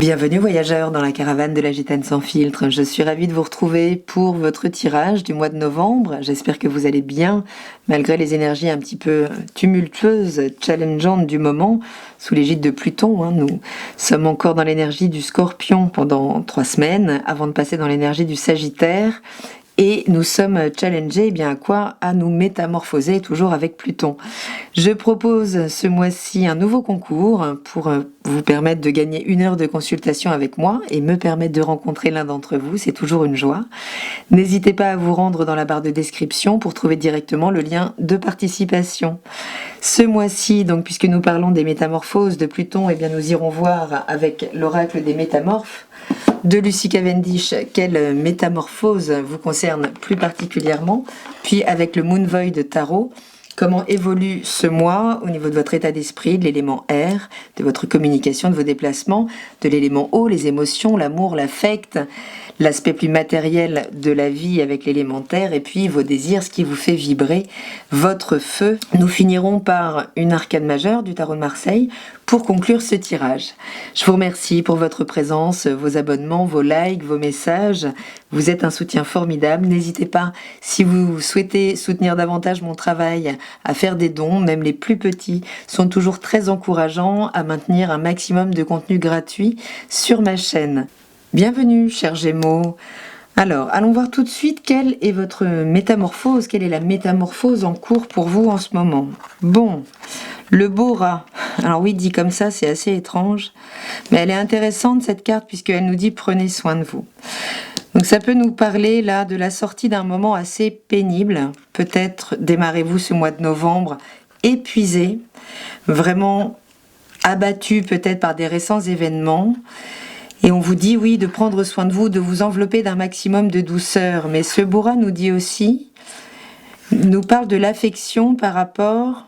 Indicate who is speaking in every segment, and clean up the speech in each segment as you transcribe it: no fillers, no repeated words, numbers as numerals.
Speaker 1: Bienvenue voyageurs dans la caravane de la Gitane sans filtre. Je suis ravie de vous retrouver pour votre tirage du mois de novembre. J'espère que vous allez bien malgré les énergies un petit peu tumultueuses, challengeantes du moment sous l'égide de Pluton. Nous sommes encore dans l'énergie du Scorpion pendant 3 semaines avant de passer dans l'énergie du Sagittaire. Et nous sommes challengés à quoi? À nous métamorphoser, toujours avec Pluton. Je propose ce mois-ci un nouveau concours pour vous permettre de gagner 1 heure de consultation avec moi et me permettre de rencontrer l'un d'entre vous. C'est toujours une joie. N'hésitez pas à vous rendre dans la barre de description pour trouver directement le lien de participation. Ce mois-ci, donc, puisque nous parlons des métamorphoses de Pluton, nous irons voir avec l'oracle des métamorphes de Lucy Cavendish quelle métamorphose vous concerne plus particulièrement, puis avec le Moon Void Tarot, comment évolue ce mois au niveau de votre état d'esprit, de l'élément air, de votre communication, de vos déplacements, de l'élément eau, les émotions, l'amour, l'affect, l'aspect plus matériel de la vie avec l'élémentaire, et puis vos désirs, ce qui vous fait vibrer votre feu. Nous finirons par une arcane majeure du tarot de Marseille pour conclure ce tirage. Je vous remercie pour votre présence, vos abonnements, vos likes, vos messages. Vous êtes un soutien formidable. N'hésitez pas, si vous souhaitez soutenir davantage mon travail, à faire des dons, même les plus petits, sont toujours très encourageants à maintenir un maximum de contenu gratuit sur ma chaîne. Bienvenue, chers Gémeaux. Alors, allons voir tout de suite quelle est votre métamorphose, quelle est la métamorphose en cours pour vous en ce moment. Bon, le beau rat. Alors oui, dit comme ça, c'est assez étrange, mais elle est intéressante cette carte puisqu'elle nous dit prenez soin de vous. Donc ça peut nous parler là de la sortie d'un moment assez pénible. Peut-être démarrez-vous ce mois de novembre épuisé, vraiment abattu peut-être par des récents événements. Et on vous dit, oui, de prendre soin de vous, de vous envelopper d'un maximum de douceur. Mais ce Bora nous dit aussi, nous parle de l'affection par rapport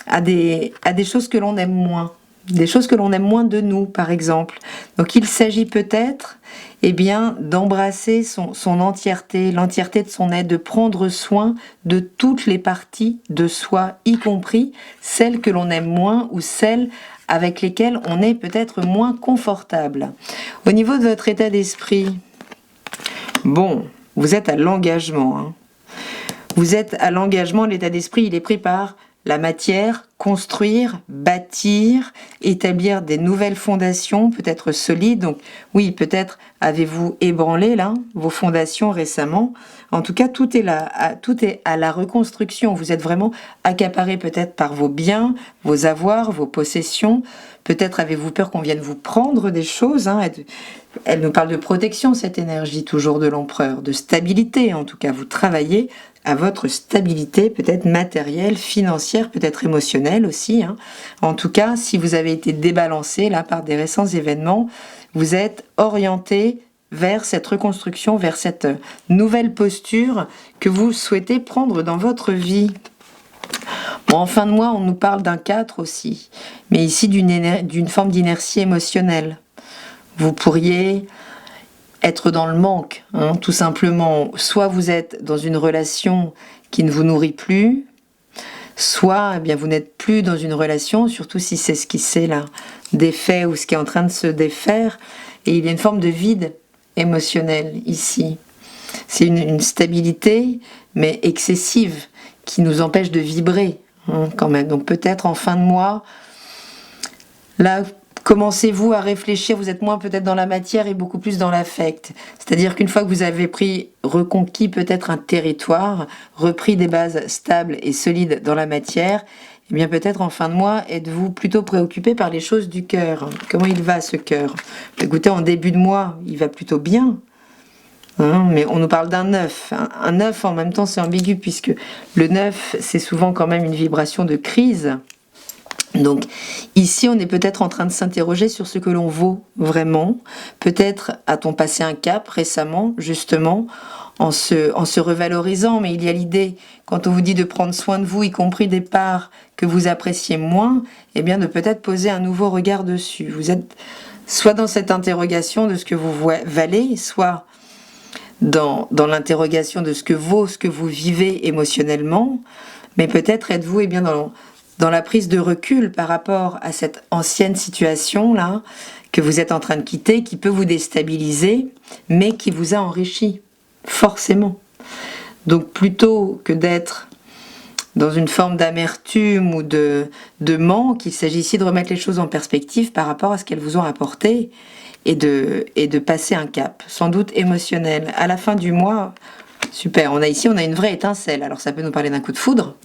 Speaker 1: à des choses que l'on aime moins. Des choses que l'on aime moins de nous, par exemple. Donc il s'agit peut-être d'embrasser son entièreté, l'entièreté de son être, de prendre soin de toutes les parties de soi, y compris celles que l'on aime moins ou celles avec lesquelles on est peut-être moins confortable. Au niveau de votre état d'esprit, bon, vous êtes à l'engagement. Vous êtes à l'engagement, l'état d'esprit, il est pris par la matière, construire, bâtir, établir des nouvelles fondations, peut-être solides. Donc oui, peut-être avez-vous ébranlé là vos fondations récemment. En tout cas, tout est là, tout est à la reconstruction. Vous êtes vraiment accaparé peut-être par vos biens, vos avoirs, vos possessions. Peut-être avez-vous peur qu'on vienne vous prendre des choses. Elle nous parle de protection, cette énergie toujours de l'empereur, de stabilité en tout cas. Vous travaillez à votre stabilité, peut-être matérielle, financière, peut-être émotionnelle aussi. En tout cas, si vous avez été débalancé là par des récents événements, vous êtes orienté vers cette reconstruction, vers cette nouvelle posture que vous souhaitez prendre dans votre vie. Bon, en fin de mois, on nous parle d'un 4 aussi, mais ici d'une forme d'inertie émotionnelle. Vous pourriez être dans le manque, tout simplement. Soit vous êtes dans une relation qui ne vous nourrit plus, soit vous n'êtes plus dans une relation, surtout si c'est ce qui s'est là défait ou ce qui est en train de se défaire, et il y a une forme de vide émotionnel ici. C'est une stabilité, mais excessive, qui nous empêche de vibrer quand même. Donc peut-être en fin de mois, là, commencez-vous à réfléchir, vous êtes moins peut-être dans la matière et beaucoup plus dans l'affect. C'est-à-dire qu'une fois que vous avez reconquis peut-être un territoire, repris des bases stables et solides dans la matière, peut-être en fin de mois, êtes-vous plutôt préoccupé par les choses du cœur. Comment il va ce cœur? Écoutez, en début de mois, il va plutôt bien. Mais on nous parle d'un 9. Un 9 en même temps c'est ambigu puisque le 9 c'est souvent quand même une vibration de crise. Donc ici on est peut-être en train de s'interroger sur ce que l'on vaut vraiment. Peut-être a-t-on passé un cap récemment justement en se revalorisant, mais il y a l'idée, quand on vous dit de prendre soin de vous, y compris des parts que vous appréciez moins, de peut-être poser un nouveau regard dessus. Vous êtes soit dans cette interrogation de ce que vous valez, soit dans l'interrogation de ce que vaut, ce que vous vivez émotionnellement, mais peut-être êtes-vous dans la prise de recul par rapport à cette ancienne situation-là que vous êtes en train de quitter, qui peut vous déstabiliser, mais qui vous a enrichi, forcément. Donc plutôt que d'être dans une forme d'amertume ou de manque, il s'agit ici de remettre les choses en perspective par rapport à ce qu'elles vous ont apporté et de passer un cap, sans doute émotionnel. À la fin du mois, super, on a une vraie étincelle. Alors ça peut nous parler d'un coup de foudre,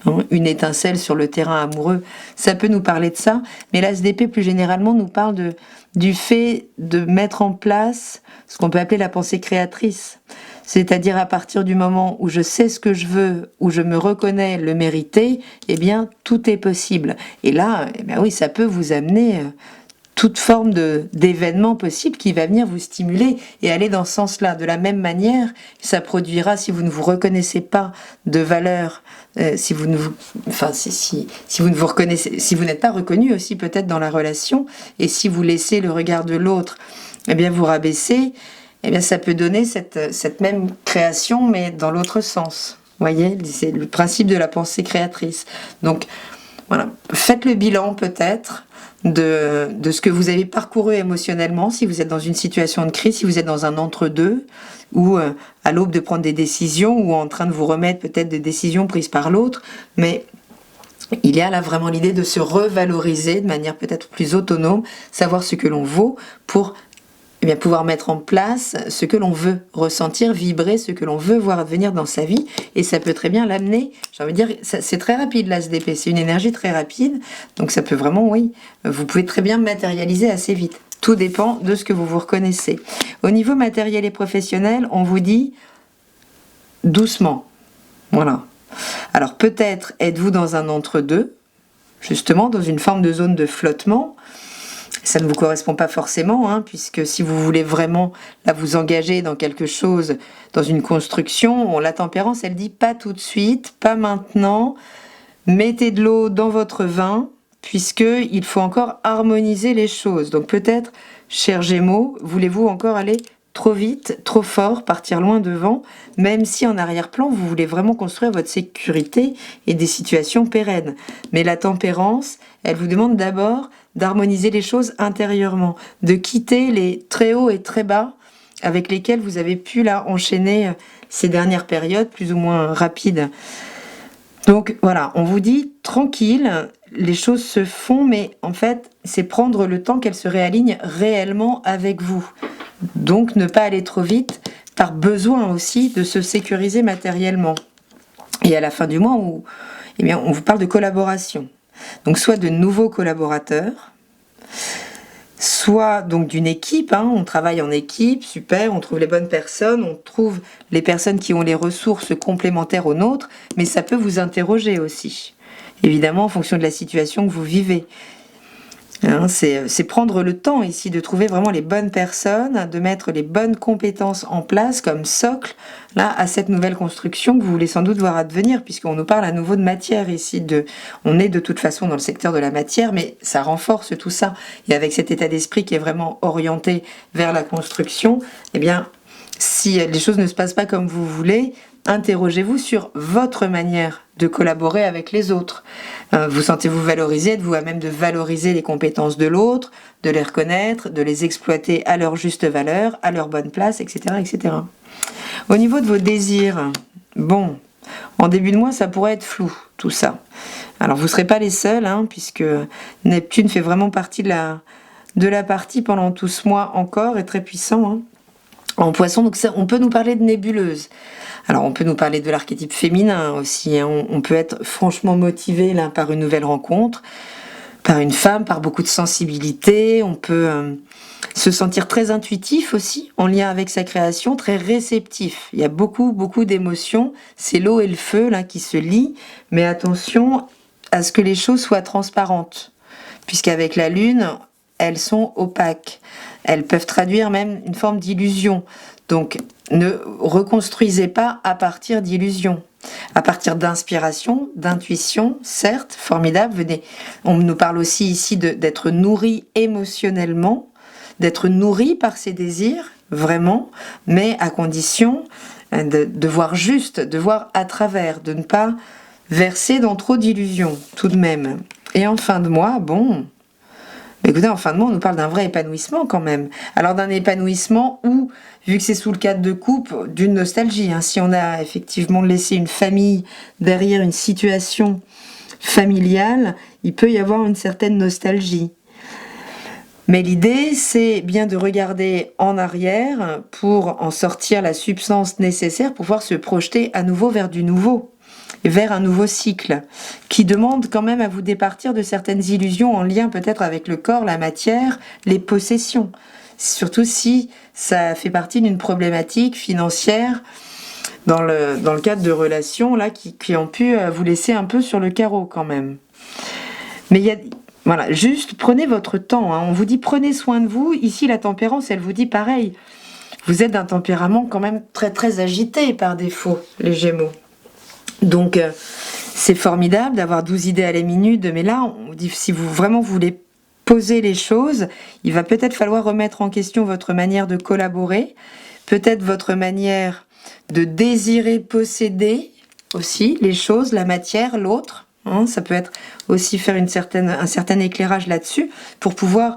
Speaker 1: hein, une étincelle sur le terrain amoureux, ça peut nous parler de ça, mais l'ASDP plus généralement nous parle du fait de mettre en place ce qu'on peut appeler la pensée créatrice. C'est-à-dire à partir du moment où je sais ce que je veux, où je me reconnais le mériter, eh bien tout est possible. Et là, eh bien oui, ça peut vous amener toute forme d'événement possible qui va venir vous stimuler et aller dans ce sens-là. De la même manière, ça produira, si vous ne vous reconnaissez pas de valeur, si vous ne vous reconnaissez, si vous n'êtes pas reconnu aussi peut-être dans la relation, et si vous laissez le regard de l'autre, eh bien vous rabaisser, eh bien ça peut donner cette même création, mais dans l'autre sens. Vous voyez, c'est le principe de la pensée créatrice. Donc, voilà, faites le bilan peut-être de ce que vous avez parcouru émotionnellement, si vous êtes dans une situation de crise, si vous êtes dans un entre-deux, ou à l'aube de prendre des décisions, ou en train de vous remettre peut-être des décisions prises par l'autre, mais il y a là vraiment l'idée de se revaloriser de manière peut-être plus autonome, savoir ce que l'on vaut pour pouvoir mettre en place ce que l'on veut ressentir, vibrer ce que l'on veut voir advenir dans sa vie, et ça peut très bien l'amener, j'ai envie de dire, c'est très rapide l'ASDP, c'est une énergie très rapide, donc ça peut vraiment, oui, vous pouvez très bien matérialiser assez vite. Tout dépend de ce que vous vous reconnaissez. Au niveau matériel et professionnel, on vous dit doucement, voilà. Alors peut-être êtes-vous dans un entre-deux, justement dans une forme de zone de flottement. Ça ne vous correspond pas forcément, hein, puisque si vous voulez vraiment là, vous engager dans quelque chose, dans une construction, la tempérance, elle dit pas tout de suite, pas maintenant, mettez de l'eau dans votre vin, puisqu'il faut encore harmoniser les choses. Donc peut-être, cher Gémeaux, voulez-vous encore aller trop vite, trop fort, partir loin devant, même si en arrière-plan, vous voulez vraiment construire votre sécurité et des situations pérennes. Mais la tempérance, elle vous demande d'abord d'harmoniser les choses intérieurement, de quitter les très hauts et très bas avec lesquels vous avez pu là enchaîner ces dernières périodes plus ou moins rapides. Donc voilà, on vous dit tranquille, les choses se font, mais en fait, c'est prendre le temps qu'elles se réalignent réellement avec vous. Donc ne pas aller trop vite, par besoin aussi de se sécuriser matériellement. Et à la fin du mois, on vous parle de collaboration. Donc soit de nouveaux collaborateurs, soit donc d'une équipe, hein, on travaille en équipe, super, on trouve les bonnes personnes, on trouve les personnes qui ont les ressources complémentaires aux nôtres, mais ça peut vous interroger aussi, évidemment en fonction de la situation que vous vivez. Hein, c'est prendre le temps ici de trouver vraiment les bonnes personnes, de mettre les bonnes compétences en place comme socle là à cette nouvelle construction que vous voulez sans doute voir advenir, puisqu'on nous parle à nouveau de matière ici. On est de toute façon dans le secteur de la matière, mais ça renforce tout ça. Et avec cet état d'esprit qui est vraiment orienté vers la construction, eh bien, si les choses ne se passent pas comme vous voulez, interrogez-vous sur votre manière de collaborer avec les autres. Vous sentez-vous valorisé? Êtes-vous à même de valoriser les compétences de l'autre, de les reconnaître, de les exploiter à leur juste valeur, à leur bonne place, etc., etc. Au niveau de vos désirs, bon, en début de mois, ça pourrait être flou, tout ça. Alors, vous ne serez pas les seuls, hein, puisque Neptune fait vraiment partie de la partie pendant tout ce mois encore, et très puissant, hein, en Poisson. Donc, ça, on peut nous parler de nébuleuse. Alors, on peut nous parler de l'archétype féminin aussi. Hein. On peut être franchement motivé là, par une nouvelle rencontre, par une femme, par beaucoup de sensibilité. On peut se sentir très intuitif aussi, en lien avec sa création, très réceptif. Il y a beaucoup, beaucoup d'émotions. C'est l'eau et le feu là qui se lient. Mais attention à ce que les choses soient transparentes, puisqu'avec la Lune, elles sont opaques. Elles peuvent traduire même une forme d'illusion. Donc, ne reconstruisez pas à partir d'illusions, à partir d'inspiration, d'intuition, certes, formidable. Venez. On nous parle aussi ici d'être nourri émotionnellement, d'être nourri par ses désirs, vraiment, mais à condition de voir juste, de voir à travers, de ne pas verser dans trop d'illusions, tout de même. Et en fin de mois, bon, Écoutez, en fin de mois, on nous parle d'un vrai épanouissement quand même. Alors d'un épanouissement où, vu que c'est sous le cadre de couple, d'une nostalgie. Hein. Si on a effectivement laissé une famille derrière une situation familiale, il peut y avoir une certaine nostalgie. Mais l'idée, c'est bien de regarder en arrière pour en sortir la substance nécessaire pour pouvoir se projeter à nouveau vers du nouveau, vers un nouveau cycle, qui demande quand même à vous départir de certaines illusions en lien peut-être avec le corps, la matière, les possessions. Surtout si ça fait partie d'une problématique financière dans le cadre de relations là, qui ont pu vous laisser un peu sur le carreau quand même. Mais il y a... Voilà, juste prenez votre temps. Hein. On vous dit prenez soin de vous. Ici, la tempérance, elle vous dit pareil. Vous êtes d'un tempérament quand même très très agité par défaut, les Gémeaux. Donc, c'est formidable d'avoir 12 idées à la minute. Mais là, on vous dit si vous vraiment voulez poser les choses, il va peut-être falloir remettre en question votre manière de collaborer, peut-être votre manière de désirer posséder aussi les choses, la matière, l'autre. Hein, ça peut être aussi faire un certain éclairage là-dessus pour pouvoir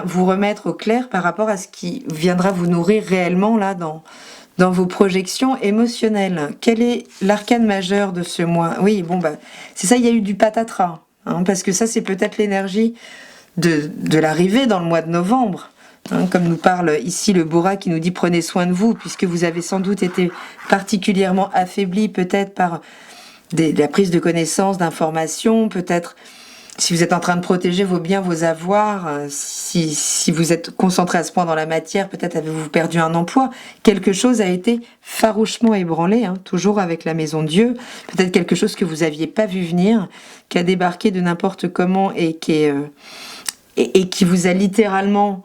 Speaker 1: vous remettre au clair par rapport à ce qui viendra vous nourrir réellement là dans vos projections émotionnelles. Quel est l'arcane majeur de ce mois? Oui, c'est ça, il y a eu du patatras, hein, parce que ça c'est peut-être l'énergie de l'arrivée dans le mois de novembre. Hein, comme nous parle ici le Bora qui nous dit prenez soin de vous, puisque vous avez sans doute été particulièrement affaibli peut-être par la prise de connaissance, d'informations, peut-être si vous êtes en train de protéger vos biens, vos avoirs, si vous êtes concentré à ce point dans la matière, peut-être avez-vous perdu un emploi, quelque chose a été farouchement ébranlé, hein, toujours avec la maison Dieu, peut-être quelque chose que vous n'aviez pas vu venir, qui a débarqué de n'importe comment et qui vous a littéralement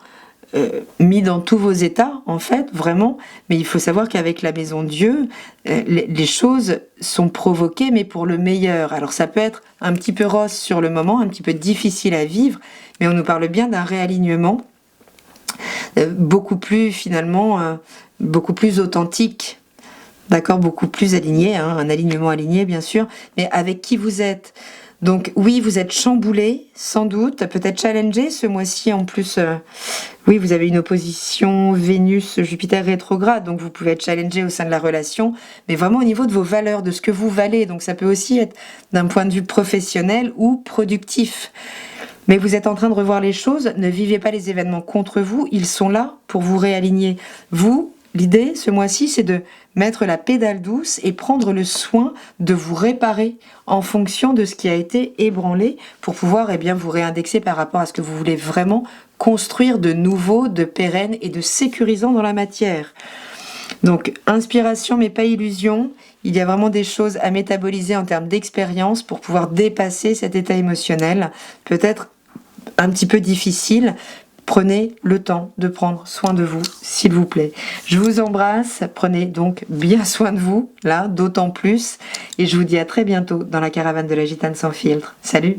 Speaker 1: mis dans tous vos états, en fait, vraiment. Mais il faut savoir qu'avec la maison Dieu, les choses sont provoquées, mais pour le meilleur. Alors ça peut être un petit peu rose sur le moment, un petit peu difficile à vivre, mais on nous parle bien d'un réalignement beaucoup plus, finalement, beaucoup plus authentique, d'accord, beaucoup plus aligné, hein, un alignement aligné, bien sûr, mais avec qui vous êtes. Donc oui, vous êtes chamboulé, sans doute, peut-être challengé ce mois-ci en plus. Oui, vous avez une opposition Vénus-Jupiter rétrograde, donc vous pouvez être challengé au sein de la relation, mais vraiment au niveau de vos valeurs, de ce que vous valez. Donc ça peut aussi être d'un point de vue professionnel ou productif. Mais vous êtes en train de revoir les choses, ne vivez pas les événements contre vous, ils sont là pour vous réaligner. Vous, l'idée ce mois-ci, c'est de mettre la pédale douce et prendre le soin de vous réparer en fonction de ce qui a été ébranlé pour pouvoir vous réindexer par rapport à ce que vous voulez vraiment construire de nouveau, de pérenne et de sécurisant dans la matière. Donc, inspiration mais pas illusion. Il y a vraiment des choses à métaboliser en termes d'expérience pour pouvoir dépasser cet état émotionnel, peut-être un petit peu difficile. Prenez le temps de prendre soin de vous, s'il vous plaît. Je vous embrasse, prenez donc bien soin de vous, là, d'autant plus. Et je vous dis à très bientôt dans la caravane de la Gitane sans filtre. Salut!